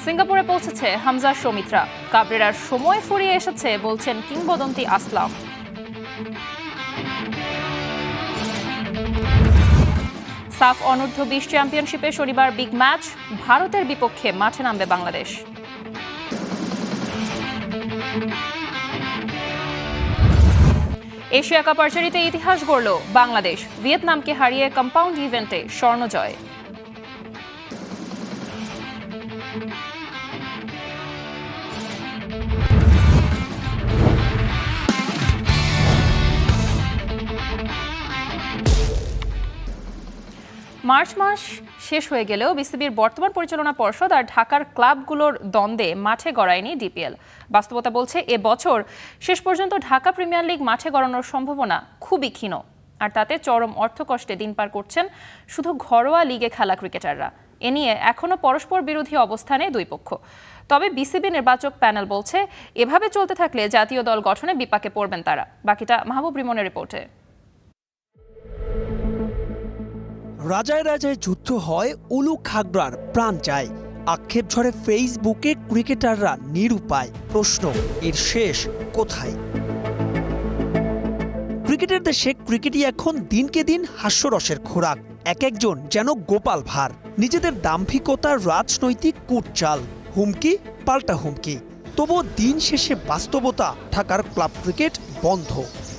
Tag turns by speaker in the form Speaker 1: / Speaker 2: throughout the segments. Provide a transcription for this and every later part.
Speaker 1: সিঙ্গাপুরে পৌঁছেছে হামজা সৌমিত্রা। কাবরেরার সময় ফুরিয়ে এসেছে বলছেন কিংবদন্তি আসলাম। সাফ অনূর্ধ্ব 20 চ্যাম্পিয়নশিপে শনিবার বিগ ম্যাচ, ভারতের বিপক্ষে মাঠে নামবে বাংলাদেশ। এশিয়া কাপ আর্চারিতে ইতিহাস গড়ল বাংলাদেশ, ভিয়েতনামকে হারিয়ে কম্পাউন্ড ইভেন্টে স্বর্ণজয়। মার্চ মাস শেষ হয়ে গেলেও বিসিবির বর্তমান পরিচালনা পর্ষদ আর ঢাকার ক্লাবগুলোর দ্বন্দ্বে মাঠে গড়ায়নি ডিপিএল। বাস্তবতা বলছে এবছর শেষ পর্যন্ত ঢাকা প্রিমিয়ার লিগ মাঠে গড়ানোর সম্ভাবনা খুবই ক্ষীণ, আর তাতে চরম অর্থকষ্টে দিন পার করছেন শুধু ঘরোয়া লিগে খেলা ক্রিকেটাররা। এ নিয়ে এখনও পরস্পর বিরোধী অবস্থানে দুই পক্ষ। তবে বিসিবি নির্বাচক প্যানেল বলছে এভাবে চলতে থাকলে জাতীয় দল গঠনে বিপাকে পড়বেন তারা। বাকিটা মাহবুব রিমনের রিপোর্টে।
Speaker 2: রাজায় রাজায় যুদ্ধ হয়, উলু খাগড়ার প্রাণ যায়, আক্ষেপ ঝরে ফেসবুকে ক্রিকেটাররা নিরুপায়। প্রশ্ন, এর শেষ কোথায়? ক্রিকেটের দেশে ক্রিকেটই এখন দিনকে দিন হাস্যরসের খোরাক। এক একজন যেন গোপাল ভাঁড়, নিজেদের দাম্ভিকতার রাজনৈতিক কুটচাল, হুমকি পাল্টা হুমকি। তবুও দিন শেষে বাস্তবতা, ঢাকার ক্লাব ক্রিকেট বন্ধ।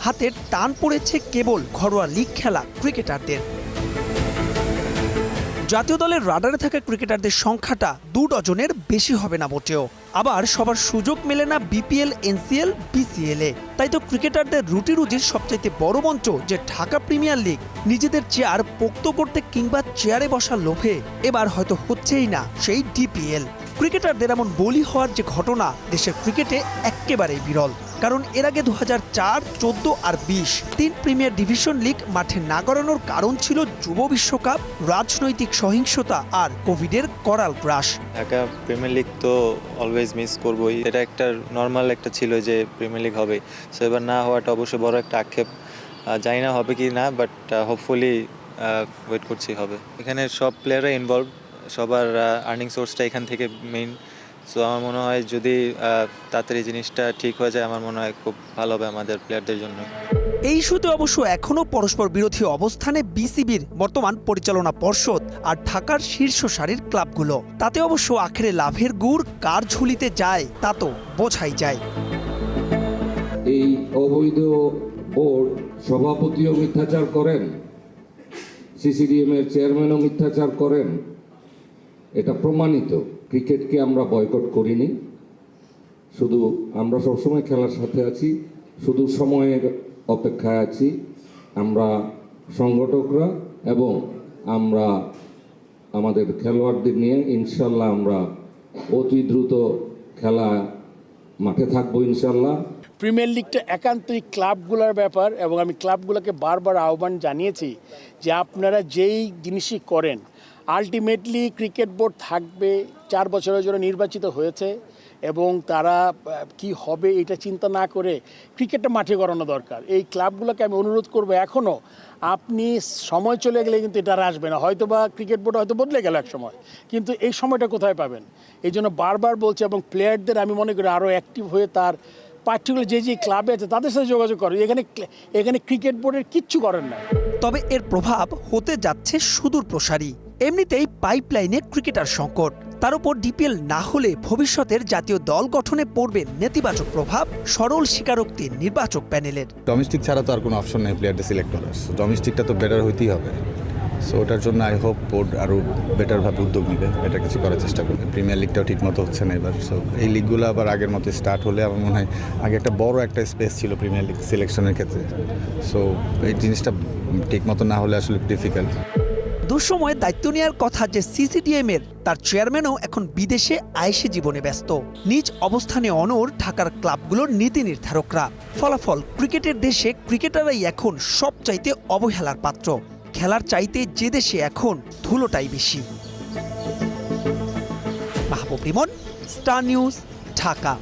Speaker 2: হাতের টান পড়েছে কেবল ঘরোয়া লিগ খেলা ক্রিকেটারদের। জাতীয় দলের রাডারে থাকা ক্রিকেটারদের সংখ্যাটা 2 ডজনের বেশি হবে না মোটেও। আবার সবার সুযোগ মেলে না বিপিএল, এনসিএল, বিসিএল-এ। তাই তো ক্রিকেটারদের রুটি রুজির সবচাইতে বড় মঞ্চ যে ঢাকা প্রিমিয়ার লিগ, নিজেদের চেয়ার পোক্ত করতে কিংবা চেয়ারে বসার লোভে এবার হয়তো হচ্ছেই না সেই ডিপিএল। ক্রিকেটারদের এমন বলি হওয়ার যে ঘটনা দেশের ক্রিকেটে একেবারেই বিরল। কারণ এর আগে 2004, 14 আর 20 তিন প্রিমিয়ার ডিভিশন লিগ মাঠে না গড়ানোর কারণ ছিল যুব বিশ্বকাপ, রাজনৈতিক সহিংসতা আর কোভিডের করাল গ্রাস।
Speaker 3: ঢাকা প্রিমিয়ার লিগ তো অলওয়েজ মিস করবই, এটা একটা নর্মাল একটা ছিল যে প্রিমিয়ার লিগ হবে। সো এবার না হওয়াটা অবশ্যই বড় একটা আক্ষেপ। জানি না হবে কি না, বাট হোপফুলি ওয়েট করছি হবে। এখানে সব প্লেয়াররা ইনভলভ, সবার আর্নিং সোর্সটা এখান থেকে মেইন। সো আমার মনে হয় যদি তাড়াতাড়ি জিনিসটা ঠিক হয়ে যায়, আমার মনে হয় খুব ভালো হবে আমাদের প্লেয়ারদের জন্য।
Speaker 2: এই ইস্যুতে অবশ্য এখনও পরস্পর বিরোধী অবস্থানে বিসিবির বর্তমান পরিচালনা পর্ষদ আর ঢাকার শীর্ষ সারির ক্লাবগুলো। তাতে অবশ্য আখেরে লাভের গুড় কার ঝুলিতে যায় তা তো বোঝাই যায়।
Speaker 4: এই অবৈধ বোর্ড সভাপতিও মিথ্যাচার করেন, সিসিডিএম এর চেয়ারম্যানও মিথ্যাচার করেন, এটা প্রমাণিত। ক্রিকেটকে আমরা বয়কট করিনি, শুধু আমরা সবসময় খেলার সাথে আছি, শুধু সময়ের অপেক্ষায় আছি। আমরা সংগঠকরা এবং আমরা আমাদের খেলোয়াড়দের নিয়ে ইনশাল্লাহ আমরা অতি দ্রুত খেলা মাঠে থাকবো ইনশাল্লাহ।
Speaker 5: প্রিমিয়ার লিগটা একান্তই ক্লাবগুলোর ব্যাপার, এবং আমি ক্লাবগুলোকে বারবার আহ্বান জানিয়েছি যে আপনারা যেই জিনিসই করেন, আলটিমেটলি ক্রিকেট বোর্ড থাকবে, 4 বছরের জন্য নির্বাচিত হয়েছে, এবং তারা কি হবে এটা চিন্তা না করে ক্রিকেটটা মাঠে গড়ানো দরকার। এই ক্লাবগুলোকে আমি অনুরোধ করবো, এখনও আপনি সময় চলে গেলে কিন্তু এটা আর আসবে না। হয়তো বা ক্রিকেট বোর্ড হয়তো বদলে গেল এক সময়, কিন্তু এই সময়টা কোথায় পাবেন? এই জন্য বারবার বলছে, এবং প্লেয়ারদের আমি মনে করি আরও অ্যাক্টিভ হয়ে তার পার্টিকুলার যে ক্লাবে আছে তাদের সাথে যোগাযোগ করে। এখানে ক্রিকেট বোর্ডের কিচ্ছু করেন না।
Speaker 2: তবে এর প্রভাব হতে যাচ্ছে সুদূর প্রসারী। এমনিতেই পাইপলাইনে ক্রিকেটার সংকট, তার উপর ডিপিএল না হলে ভবিষ্যতের জাতীয় দল গঠনে পড়বে নেতিবাচক প্রভাব সরল স্বীকারোক্তি নির্বাচক প্যানেলের।
Speaker 6: ডোমেস্টিক ছাড়া তো আর কোনো অপশন নেই প্লেয়ারদের সিলেক্ট করার। ডোমেস্টিকটা তো বেটার হইতেই হবে। সো ওটার জন্য আই হোপ বোর্ড আরও বেটারভাবে উদ্যোগ নেবে, এটা কিছু করার চেষ্টা করবে। প্রিমিয়ার লিগটাও ঠিক মতো হচ্ছে না এবার। সো এই লিগগুলো আবার আগের মতো স্টার্ট হলে আমার মনে হয়, আগে একটা বড় একটা স্পেস ছিল প্রিমিয়ার লিগ সিলেকশনের ক্ষেত্রে। সো এই জিনিসটা ঠিক মতো না হলে আসলে ডিফিকাল্ট।
Speaker 2: দুঃসময়ে দায়িত্ব নেওয়ার কথা যে সিসিডিএম এর, তার চেয়ারম্যানও এখন বিদেশে আয়েশি জীবনে ব্যস্ত। নিজ অবস্থানে অনড় ঢাকার ক্লাবগুলোর নীতি নির্ধারকরা। ফলাফল, ক্রিকেটের দেশে ক্রিকেটাররাই এখন সবচাইতে অবহেলার পাত্র। খেলার চাইতে যে দেশে এখন ধুলোটাই বেশি। মাহবুব রিমন, স্টার নিউজ, ঢাকা।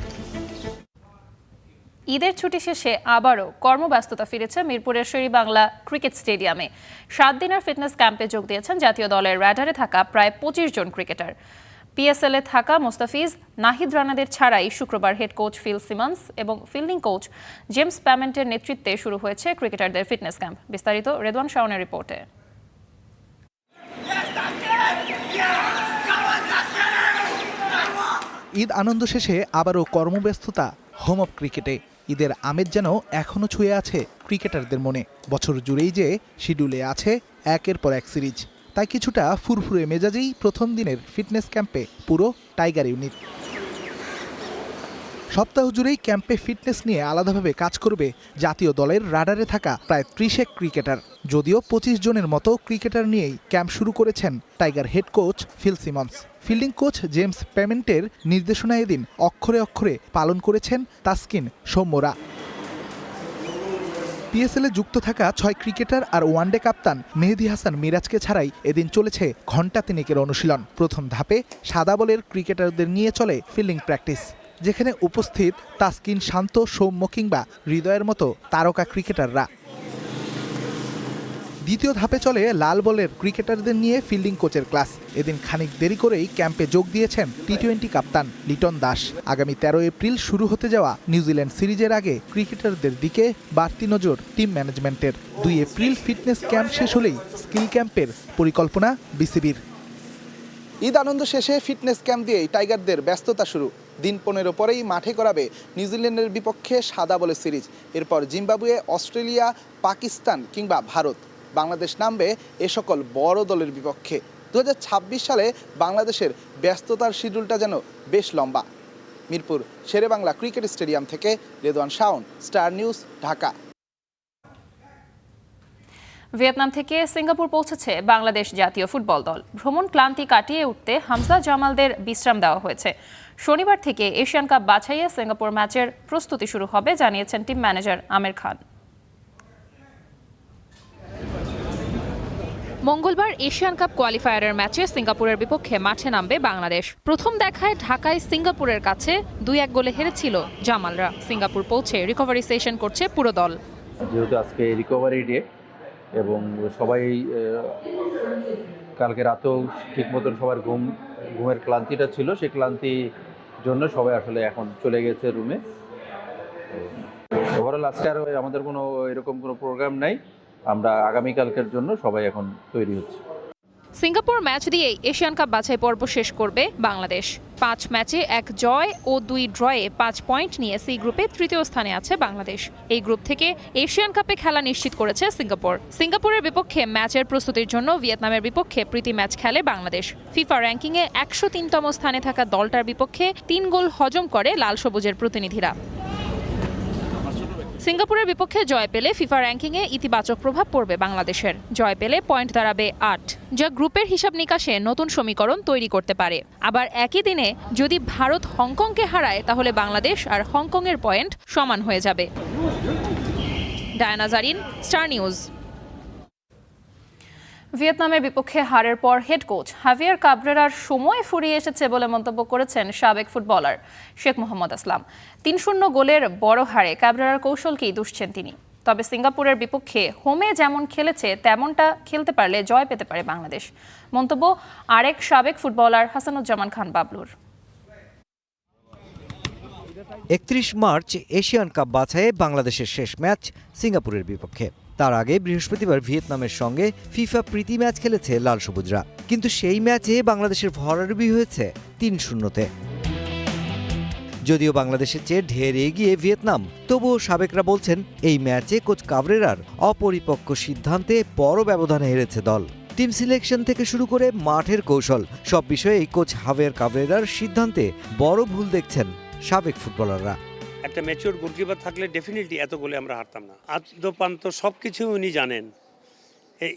Speaker 1: ঈদের ছুটি শেষে আবারও কর্মব্যস্ততা ফিরেছে মিরপুরের শেরেবাংলা ক্রিকেট স্টেডিয়ামে। 7 দিনের ফিটনেস ক্যাম্পে যোগ দিয়েছেন জাতীয় দলের রাডারে থাকা প্রায় 25 জন ক্রিকেটার। পিএসএলে থাকা মোস্তাফিজ, নাহিদ রানাদের ছাড়াই শুক্রবার হেড কোচ ফিল সিমন্স এবং ফিল্ডিং কোচ জেমস প্যামেন্টের নেতৃত্বে শুরু হয়েছে ক্রিকেটারদের ফিটনেস ক্যাম্প। বিস্তারিত রেদওয়ান শাওনের রিপোর্টে।
Speaker 7: ঈদ আনন্দ শেষে আবারও কর্মব্যস্ততা হোম অফ ক্রিকেটে। ঈদের আমেজ যেন এখনও ছুঁয়ে আছে ক্রিকেটারদের মনে। বছর জুড়েই যে শিডিউলে আছে একের পর এক সিরিজ, তাই কিছুটা ফুরফুরে মেজাজেই প্রথম দিনের ফিটনেস ক্যাম্পে পুরো টাইগার ইউনিট। সপ্তাহ জুড়েই ক্যাম্পে ফিটনেস নিয়ে আলাদাভাবে কাজ করবে জাতীয় দলের রাডারে থাকা প্রায় 30 ক্রিকেটার। যদিও 25 জনের মতো ক্রিকেটার নিয়েই ক্যাম্প শুরু করেছেন tiger head coach Phil Simmons. Fielding coach James প্যামেন্টের নির্দেশনা এদিন অক্ষরে অক্ষরে পালন করেছেন তাসকিন সৌম্যরা। পিএসএলে যুক্ত থাকা 6 ক্রিকেটার আর ওয়ানডে কাপ্তান মেহেদী হাসান মিরাজকে ছাড়াই এদিন চলেছে ঘণ্টা তিনেকের অনুশীলন। প্রথম ধাপে সাদা বলের ক্রিকেটারদের নিয়ে চলে ফিল্ডিং প্র্যাকটিস, যেখানে উপস্থিত তাসকিন, শান্ত, সৌম্য কিংবা হৃদয়ের মতো তারকা ক্রিকেটাররা। দ্বিতীয় ধাপে চলে লাল বলের ক্রিকেটারদের নিয়ে ফিল্ডিং কোচের ক্লাস। এদিন খানিক দেরি করেই ক্যাম্পে যোগ দিয়েছেন টি-20 কাপ্তান লিটন দাস। আগামী 13 এপ্রিল শুরু হতে যাওয়া নিউজিল্যান্ড সিরিজের আগে ক্রিকেটারদের দিকে বাড়তি নজর টিম ম্যানেজমেন্টের। 2 এপ্রিল ফিটনেস ক্যাম্প শেষ হলেই স্কিল ক্যাম্পের পরিকল্পনা বিসিবির। ঈদ আনন্দ শেষে ফিটনেস ক্যাম্প দিয়েই টাইগারদের ব্যস্ততা শুরু। দিন 15 পরেই মাঠে করাবে নিউজিল্যান্ডের বিপক্ষে সাদা বলের সিরিজ। এরপর জিম্বাবুয়ে, অস্ট্রেলিয়া, পাকিস্তান কিংবা ভারত। বাংলাদেশ নামবে এ সকল বড় দলের বিপক্ষে। 2026 সালে বাংলাদেশের ব্যস্ততার শিডিউলটা যেন বেশ লম্বা। মিরপুর শেরেবাংলা ক্রিকেট স্টেডিয়াম থেকে Redwan Shaon, star news, Dhaka.
Speaker 1: Vietnam থেকে সিঙ্গাপুর পৌঁছেছে বাংলাদেশ জাতীয় ফুটবল দল। ভ্রমণ ক্লান্তি কাটিয়ে উঠতে হামজা জামালদের বিশ্রাম দেওয়া হয়েছে। শনিবার থেকে এশিয়ান কাপ বাছাইয়ে সিঙ্গাপুর ম্যাচের প্রস্তুতি শুরু হবে, জানিয়েছেন টিম ম্যানেজার আমির খান। মঙ্গলবার এশিয়ান কাপ কোয়ালিফায়ারের ম্যাচে সিঙ্গাপুরের বিপক্ষে মাঠে নামবে বাংলাদেশ। প্রথম দেখায় ঢাকায় সিঙ্গাপুরের কাছে 2-1 গোলে হেরেছিল জামালরা। সিঙ্গাপুর পৌঁছে রিকভারি সেশন করছে পুরো দল।
Speaker 8: যেহেতু আজকে রিকভারি ডে এবং সবাই কালকে রাতেও ঠিক মতন সবার ঘুমের ক্লান্তিটা ছিল, সেই ক্লান্তির জন্য সবাই আসলে এখন চলে গেছে রুমে। ওভারঅল আজকে আর আমাদের কোনো এরকম কোনো প্রোগ্রাম নাই। আমরা আগামীকালকের জন্য সবাই এখন তৈরি হচ্ছে।
Speaker 1: সিঙ্গাপুর ম্যাচ দিয়েই এশিয়ান কাপ বাছাই পর্ব শেষ করবে বাংলাদেশ। 5 ম্যাচে 1 জয় ও 2 ড্রয়ে 5 পয়েন্ট নিয়ে সি গ্রুপে তৃতীয় স্থানে আছে বাংলাদেশ। এই গ্রুপ থেকে এশিয়ান কাপে খেলা নিশ্চিত করেছে সিঙ্গাপুর। সিঙ্গাপুরের বিপক্ষে ম্যাচের প্রস্তুতির জন্য ভিয়েতনামের বিপক্ষে প্রীতি ম্যাচ খেলে বাংলাদেশ। ফিফা র্যাঙ্কিংয়ে 103তম স্থানে থাকা দলটার বিপক্ষে 3 গোল হজম করে লাল সবুজের প্রতিনিধিরা। সিঙ্গাপুরের বিপক্ষে জয় পেলে ফিফা র্যাঙ্কিংয়ে ইতিবাচক প্রভাব পড়বে বাংলাদেশের। জয় পেলে পয়েন্ট দাঁড়াবে 8, যা গ্রুপের হিসাব নিকাশে নতুন সমীকরণ তৈরি করতে পারে। আবার একই দিনে যদি ভারত হংকংকে হারায়, তাহলে বাংলাদেশ আর হংকংয়ের পয়েন্ট সমান হয়ে যাবে। Diana Zarin, star news. ভিয়েতনামের বিপক্ষে হারের পর হেড কোচ হাভিয়ার কাবরেরার সময় ফুরিয়ে এসেছে বলে মন্তব্য করেছেন সাবেক ফুটবলার শেখ মোহাম্মদ আসলাম। 3-0 গোলের বড় হারে কাবরেরার কৌশলকেই দুষছেন তিনি। তবে সিঙ্গাপুরের বিপক্ষে হোমে যেমন খেলেছে তেমনটা খেলতে পারলে জয় পেতে পারে বাংলাদেশ। মন্তব্য আরেক সাবেক ফুটবলার হাসানুজ্জামান খান বাবলুর।
Speaker 9: 31 মার্চ এশিয়ান কাপ বাছাইয়ে বাংলাদেশের শেষ ম্যাচ সিঙ্গাপুরের বিপক্ষে। তার আগে বৃহস্পতিবার ভিয়েতনামের সঙ্গে ফিফা প্রীতি ম্যাচ খেলেছে লাল সবুজরা, কিন্তু সেই ম্যাচে বাংলাদেশের ভরাডুবি হয়েছে 3-0-তে। যদিও বাংলাদেশের চেয়ে ঢের এগিয়ে ভিয়েতনাম, তবুও সাবেকরা বলছেন এই ম্যাচে কোচ কাবরেরার অপরিপক্ক সিদ্ধান্তে বড় ব্যবধানে হেরেছে দল। টিম সিলেকশন থেকে শুরু করে মাঠের কৌশল, সব বিষয়েই কোচ হাভিয়ার কাবরেরার সিদ্ধান্তে বড় ভুল দেখছেন সাবেক ফুটবলাররা।
Speaker 10: একটা ম্যাচিওর গোলকিপার থাকলে ডেফিনেটলি এত গোলে আমরা হারতাম না। আদ্যপান্ত সব কিছু উনি জানেন।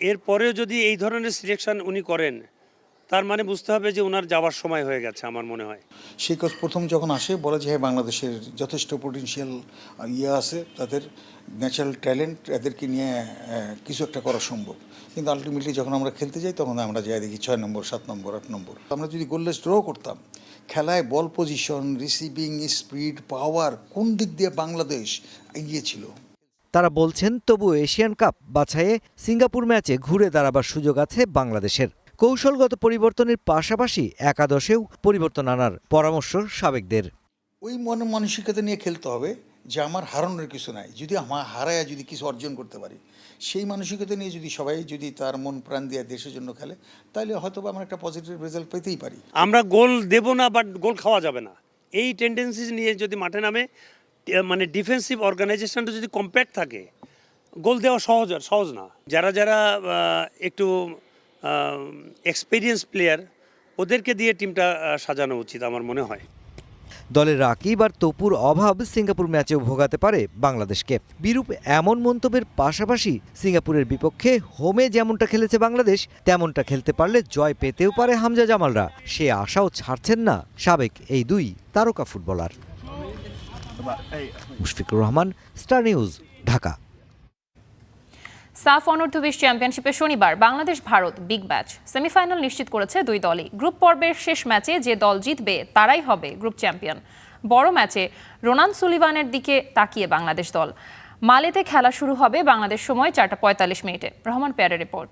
Speaker 10: এরপরেও যদি এই ধরনের সিলেকশন উনি করেন, তার মানে বুঝতে হবে যে ওনার যাওয়ার সময় হয়ে গেছে আমার মনে হয়।
Speaker 11: সেই কোচ প্রথম যখন আসে বলে যে হ্যাঁ, বাংলাদেশের যথেষ্ট পটেনশিয়াল আছে, তাদের ন্যাচারাল ট্যালেন্ট, এদেরকে নিয়ে কিছু একটা করা সম্ভব। কিন্তু আলটিমেটলি যখন আমরা খেলতে যাই তখন আমরা যাই দেখি 6 নম্বর, 7 নম্বর, 8 নম্বর। আমরা যদি গোললেস ড্র করতাম, খেলায় বল পজিশন, রিসিভিং, স্পিড, পাওয়ার কোন দিক দিয়ে বাংলাদেশ এগিয়ে ছিল।
Speaker 9: তারা বলছেন তবু এশিয়ান কাপ বাছাইয়ে সিঙ্গাপুর ম্যাচে ঘুরে দাঁড়াবার সুযোগ আছে বাংলাদেশের। কৌশলগত পরিবর্তনের পাশাপাশি একাদশেও পরিবর্তন আনার পরামর্শ সাবেকদের।
Speaker 11: ওই মানসিকতা নিয়ে খেলতে হবে যে আমার হারানোর কিছু নাই, যদি আমার হারায় যদি কিছু অর্জন করতে পারি, সেই মানসিকতা নিয়ে যদি সবাই যদি তার মন প্রাণ দিয়ে দেশের জন্য খেলে, তাহলে হয়তো আমরা একটা পজিটিভ রেজাল্ট পেতেই পারি।
Speaker 10: আমরা গোল দেব না, বাট গোল খাওয়া যাবে না, এই টেন্ডেন্সি নিয়ে যদি মাঠে নামে, মানে ডিফেন্সিভ অর্গানাইজেশনটা যদি কম্প্যাক্ট থাকে, গোল দেওয়া সহজ না। যারা যারা একটু এক্সপিরিয়েন্স প্লেয়ার, ওদেরকে দিয়ে টিমটা সাজানো উচিত আমার মনে হয়।
Speaker 9: দলে রাকিব আর তপুর অভাব সিঙ্গাপুর ম্যাচেও ভোগাতে পারে বাংলাদেশকে। বিরূপ এমন মন্তব্যের পাশাপাশি সিঙ্গাপুরের বিপক্ষে হোমে যেমনটা খেলেছে বাংলাদেশ, তেমনটা খেলতে পারলে জয় পেতেও পারে হামজা জামালরা। সে আশাও ছাড়ছেন না সাবেক এই দুই তারকা footballer. Mushfiqur Rahman, star news, Dhaka.
Speaker 1: সাফ অনূর্ধ্ব-20 চ্যাম্পিয়নশিপে শনিবার Bangladesh Bharat big match. Semifinal নিশ্চিত করেছে দুই দলই। গ্রুপ পর্বের শেষ ম্যাচে যে দল জিতবে তারাই হবে গ্রুপ চ্যাম্পিয়ন। বড় ম্যাচে রোনান সুলিভানের দিকে তাকিয়ে বাংলাদেশ দল। মালেতে খেলা শুরু হবে বাংলাদেশ সময় 4:45 মিনিটে। রহমান পেয়ারের রিপোর্ট।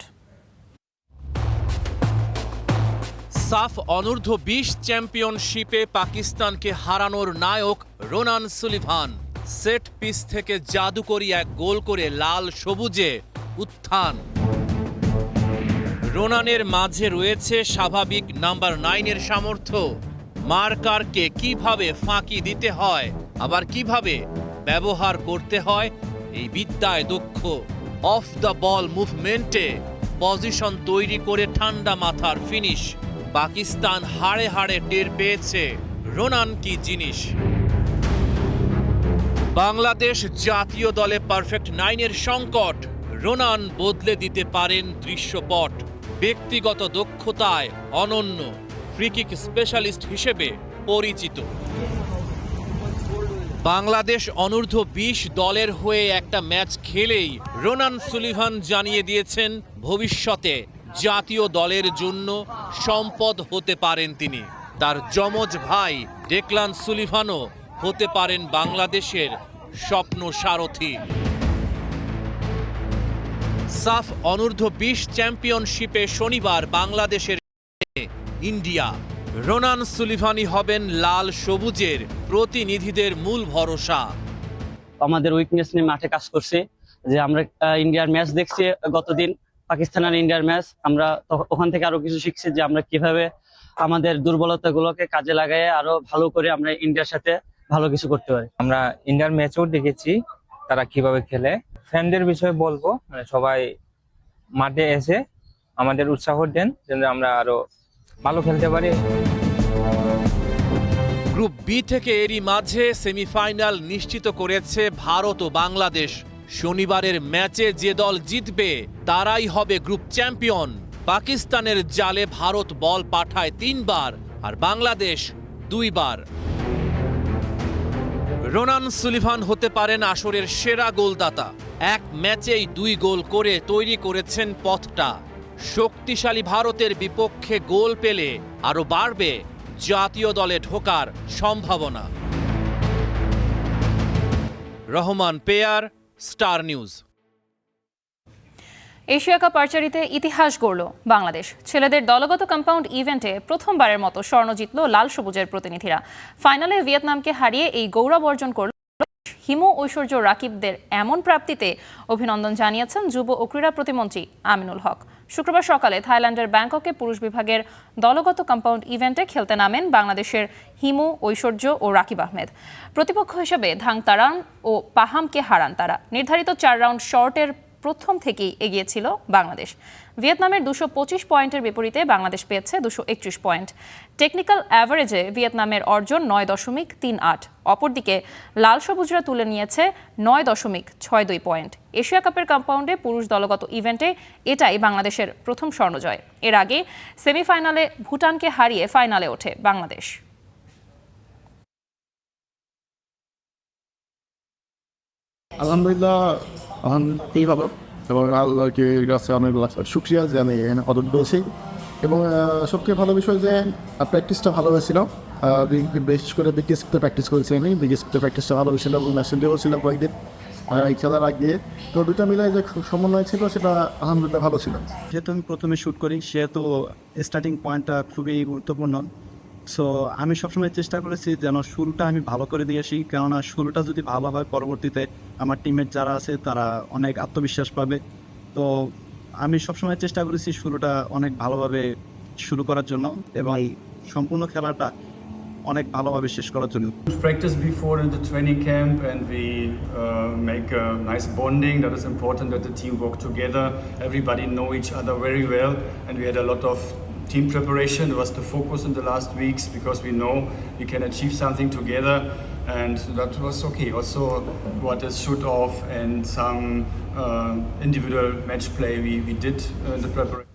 Speaker 12: সাফ অনূর্ধ্ব-20 চ্যাম্পিয়নশিপে পাকিস্তানকে হারানোর নায়ক রোনান সুলিভান সেট পিস থেকে জাদুকরি এক গোল করে লাল সবুজে উত্থান। রোনানের মাঝে রয়েছে স্বাভাবিক নাম্বার 9-এর সামর্থ্য। মার্কারকে কিভাবে ফাঁকি দিতে হয়, আবার কিভাবে ব্যবহার করতে হয়, এই বিদ্যায় দক্ষ। অফ দ্য বল মুভমেন্টে পজিশন তৈরি করে ঠান্ডা মাথার ফিনিশ। পাকিস্তান হাড়ে হাড়ে টের পেয়েছে রোনান কি জিনিস। বাংলাদেশ জাতীয় দলে পারফেক্ট 9-এর সংকট। রোনান বদলে দিতে পারেন দৃশ্যপট। ব্যক্তিগত দক্ষতায় অনন্য, ফ্রিকিক স্পেশালিস্ট হিসেবে পরিচিত। বাংলাদেশ অনূর্ধ্ব-20 দলের হয়ে একটা ম্যাচ খেলেই রোনান সুলিভান জানিয়ে দিয়েছেন ভবিষ্যতে জাতীয় দলের জন্য সম্পদ হতে পারেন তিনি। তার যমজ ভাই ডেকলান সুলিভানও হতে পারেন বাংলাদেশের স্বপ্ন সারথি। সাফ অনূর্ধ্ব-20 চ্যাম্পিয়নশিপে শনিবার বাংলাদেশের ইন্ডিয়া। রোনান সুলিভানই হবেন লাল সবুজের প্রতিনিধিদের মূল ভরসা।
Speaker 13: আমাদের উইকনেস নিয়ে মাঠে কাজ করছে, যে আমরা ইন্ডিয়ার ম্যাচ দেখছি গতদিন, পাকিস্তান আর ইন্ডিয়ার ম্যাচ। আমরা ওখান থেকে আরো কিছু শিখছি যে আমরা কিভাবে আমাদের দুর্বলতাগুলোকে কাজে লাগায় আরো ভালো করে আমরা ইন্ডিয়ার সাথে ভালো কিছু করতে পারি।
Speaker 14: আমরা ইন্ডিয়ার ম্যাচও দেখেছি তারা কিভাবে খেলে। ফ্যানদের বিষয়ে বলবো, মানে সবাই মাঠে এসে আমাদের উৎসাহ দেন যেন আমরা আরো ভালো খেলতে পারি।
Speaker 12: গ্রুপ বি থেকে এরই মাঝে সেমিফাইনাল নিশ্চিত করেছে ভারত ও বাংলাদেশ। শনিবারের ম্যাচে যে দল জিতবে তারাই হবে গ্রুপ চ্যাম্পিয়ন। পাকিস্তানের জালে ভারত বল পাঠায় 3 বার আর বাংলাদেশ 2 বার। রোনান সুলিভান হতে পারেন আসরের সেরা গোলদাতা। এক ম্যাচেই 2 গোল করে তৈরি করেছেন পথটা। শক্তিশালী ভারতের বিপক্ষে গোল পেলে আরো বাড়বে জাতীয় দলে ঢোকার সম্ভাবনা। Rahman Payer, Star News.
Speaker 1: Asia cup আর্চারিতে ইতিহাস গড়ল বাংলাদেশ। ছেলেদের দলগত কম্পাউন্ড ইভেন্টে প্রথমবারের মতো স্বর্ণ জিতল লাল সবুজের প্রতিনিধিরা। ফাইনালে ভিয়েতনামকে হারিয়ে এই গৌরব অর্জন করল হিমু ঐশ্বর্য রাকিবদের। এমন প্রাপ্তিতে অভিনন্দন জানিয়েছেন যুব ও ক্রীড়া প্রতিমন্ত্রী আমিনুল হক। শুক্রবার সকালে থাইল্যান্ডের ব্যাংককে পুরুষ বিভাগের দলগত কম্পাউন্ড ইভেন্টে খেলতে নামেন বাংলাদেশের হিমু, ঐশ্বর্য ও রাকিব আহমেদ। প্রতিপক্ষ হিসেবে ধাংতারান ও পাহামকে হারান তারা। নির্ধারিত 4 রাউন্ড শর্টের প্রথম থেকেই এগিয়ে ছিল বাংলাদেশ। ভিয়েতনামের 225 পয়েন্টের বিপরীতে বাংলাদেশ পেয়েছে 231 পয়েন্ট। টেকনিক্যাল অ্যাভারেজে ভিয়েতনামের অর্জন 9.38। অপরদিকে লাল সবুজরা তুলে নিয়েছে 9.62 পয়েন্ট। এশিয়া কাপের কম্পাউন্ডে পুরুষ দলগত ইভেন্টে এটাই বাংলাদেশের প্রথম স্বর্ণজয়। এর আগে সেমিফাইনালে ভুটানকে হারিয়ে ফাইনালে ওঠে বাংলাদেশ।
Speaker 15: আলহামদুলিল্লাহ এইভাবে, এবং আল্লাহকে কাছে অনেক শুক্রিয়া যে আমি এখানে পদক পেয়েছি। এবং সবচেয়ে ভালো বিষয় যে প্র্যাকটিসটা ভালো হয়েছিল। বিশেষ করে বিকেএসপিতে প্র্যাকটিস করেছি আমি। বিকেএসপিতে প্র্যাকটিসটা ভালো হয়েছিল এবং ন্যাশনাল লেভেল ছিল কয়েকদিন। এই খেলার আগে। তো দুটা মিলাই যে সমন্বয় ছিল সেটা আলহামদুলিল্লাহ ভালো ছিল।
Speaker 16: যেহেতু আমি প্রথমে শ্যুট করি সেহেতু স্টার্টিং পয়েন্টটা খুবই গুরুত্বপূর্ণ। সো আমি সবসময় চেষ্টা করেছি যেন শুরুটা আমি ভালো করে দিয়ে আসি, কেননা শুরুটা যদি ভালো হয় পরবর্তীতে আমার টিমের যারা আছে তারা অনেক আত্মবিশ্বাস পাবে। তো আমি সবসময় চেষ্টা করেছি শুরুটা অনেক ভালোভাবে শুরু করার জন্য এবং সম্পূর্ণ খেলাটা অনেক ভালোভাবে শেষ করার জন্য।
Speaker 17: Practice before in the training camp and we make a nice bonding. That is important that the team work together. Everybody know each other very well and we had a lot of team preparation. It was the focus in the last weeks because we know we can achieve something together and that was okay. Also what is shoot off and some individual match play we did in the preparation.